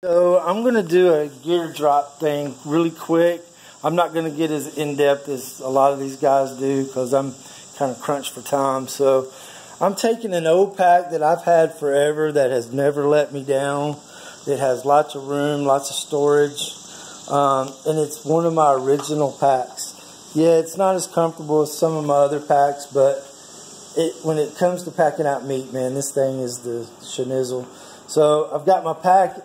So I'm going to do a gear drop thing really quick. I'm not going to get as in-depth as a lot of these guys do because I'm kind of crunched for time. So I'm taking an old pack that I've had forever that has never let me down. It has lots of room, lots of storage, and it's one of my original packs. Yeah, it's not as comfortable as some of my other packs, but when it comes to packing out meat, man, this thing is the schnizzle. So I've got my pack.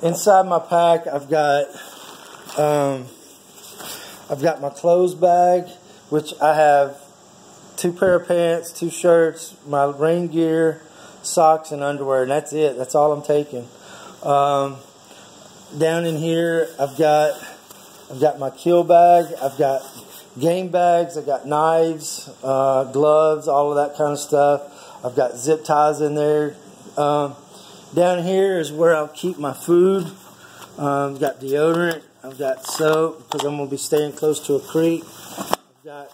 Inside my pack, I've got my clothes bag, which I have 2 pair of pants, 2 shirts, my rain gear, socks, and underwear, and that's it. That's all I'm taking. Down in here, I've got my kill bag. I've got game bags. I've got knives, gloves, all of that kind of stuff. I've got zip ties in there. Down here is where I'll keep my food. I've got deodorant. I've got soap because I'm going to be staying close to a creek. I've got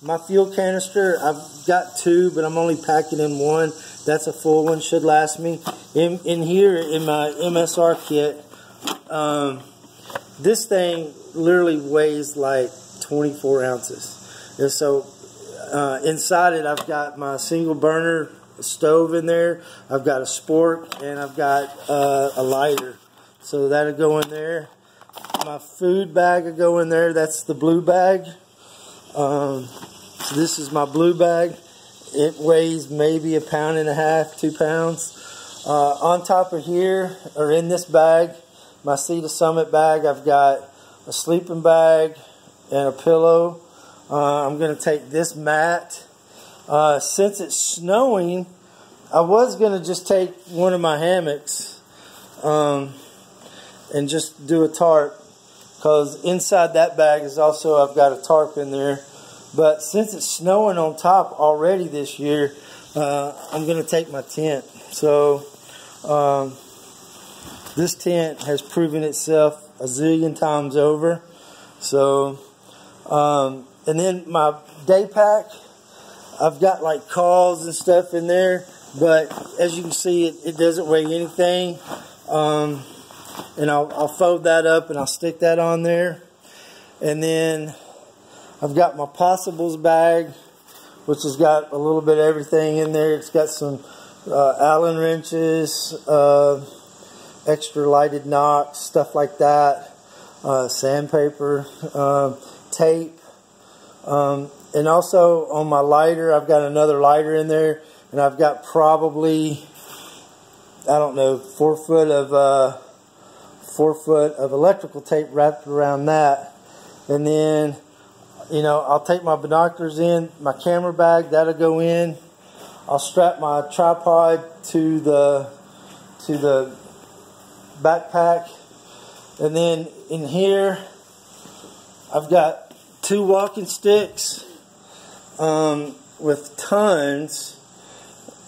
my fuel canister. I've got 2, but I'm only packing in 1. That's a full one. Should last me. In here, in my MSR kit, this thing literally weighs like 24 ounces. And so inside it, I've got my single burner stove in there. I've got a spork, and I've got a lighter. So that'll go in there. My food bag will go in there. That's the blue bag. So this is my blue bag. It weighs maybe 1.5 pounds, 2 pounds. On top of here, or in this bag, my Sea to Summit bag, I've got a sleeping bag and a pillow. I'm going to take this mat. Since it's snowing, I was going to just take one of my hammocks and just do a tarp, because inside that bag is also, I've got a tarp in there. But since it's snowing on top already this year, I'm going to take my tent. So this tent has proven itself a zillion times over. So and then my day pack, I've got like calls and stuff in there, but as you can see, it doesn't weigh anything. And I'll fold that up and I'll stick that on there. And then I've got my Possibles bag, which has got a little bit of everything in there. It's got some Allen wrenches, extra lighted knocks, stuff like that, sandpaper, tape. And also on my lighter, I've got another lighter in there, and I've got probably, I don't know, 4 foot of electrical tape wrapped around that. And then, you know, I'll take my binoculars in, my camera bag, that'll go in. I'll strap my tripod to the backpack, and then in here, I've got 2 walking sticks with tons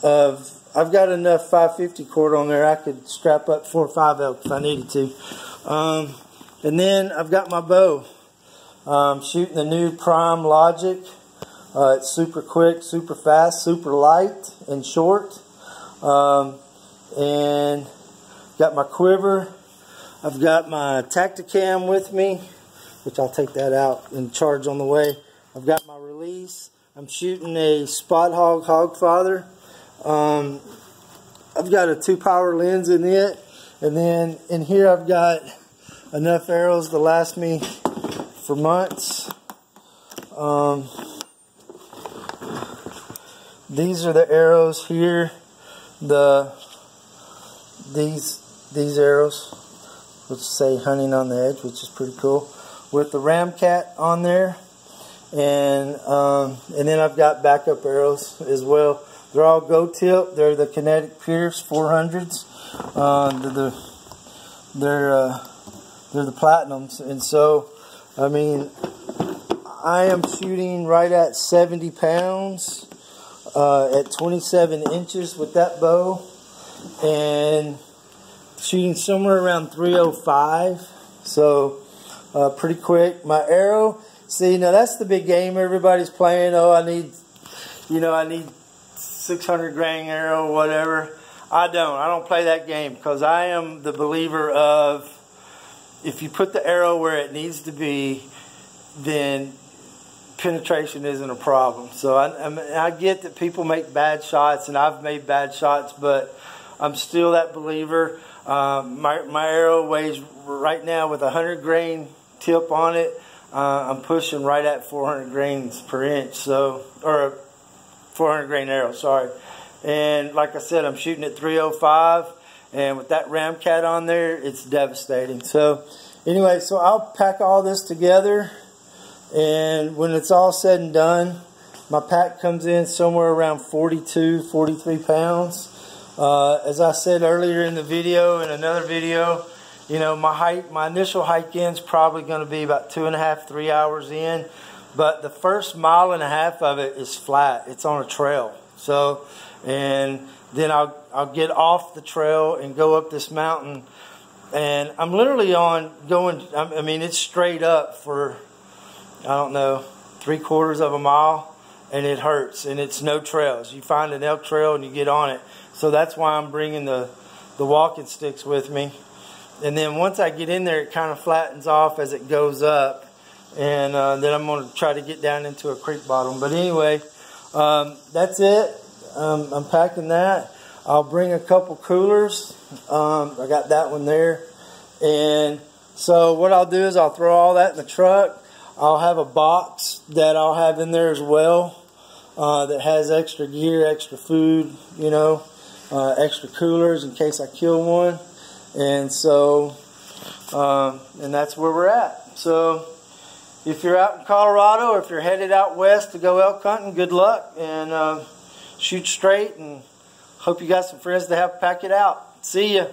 of. I've got enough 550 cord on there. I could strap up 4 or 5 elk if I needed to. And then I've got my bow. Shooting the new Prime Logic. It's super quick, super fast, super light and short. And got my quiver. I've got my Tacticam with me, which I'll take that out and charge on the way. I've got my release. I'm shooting a Spot Hogg Hogfather. I've got a 2-power lens in it, and then in here I've got enough arrows to last me for months. These are the arrows here. These arrows, which say hunting on the edge, which is pretty cool, with the Ramcat on there, and then I've got backup arrows as well. They're all Go Tip. They're the Kinetic Pierce 400s. They're the Platinums, and so I mean, I am shooting right at 70 pounds at 27 inches with that bow, and shooting somewhere around 305. So pretty quick. My arrow. See, now that's the big game everybody's playing. Oh, I need 600 grain arrow, whatever. I don't play that game, because I am the believer of, if you put the arrow where it needs to be, then penetration isn't a problem. So I get that people make bad shots, and I've made bad shots, but I'm still that believer. My arrow weighs right now with a 100 grain tip on it. I'm pushing right at 400 grains per inch, so, or a 400 grain arrow, sorry. And like I said, I'm shooting at 305, and with that Ramcat on there, it's devastating. So anyway, so I'll pack all this together, and when it's all said and done, my pack comes in somewhere around 42, 43 pounds. As I said earlier in the video, in another video, you know, my initial hike in is probably going to be about 2.5, 3 hours in, but the first 1.5 miles of it is flat. It's on a trail. So, and then I'll get off the trail and go up this mountain, and I'm literally I mean, it's straight up for, I don't know, 3/4 of a mile, and it hurts, and it's no trails. You find an elk trail and you get on it. So that's why I'm bringing the walking sticks with me. And then once I get in there, it kind of flattens off as it goes up, and then I'm going to try to get down into a creek bottom. But anyway, that's it. I'm packing that. I'll bring a couple coolers. I got that one there. And so what I'll do is I'll throw all that in the truck. I'll have a box that I'll have in there as well, that has extra gear, extra food, you know, extra coolers in case I kill one. And so, and that's where we're at. So if you're out in Colorado, or if you're headed out west to go elk hunting, good luck, and shoot straight, and hope you got some friends to help pack it out. See ya.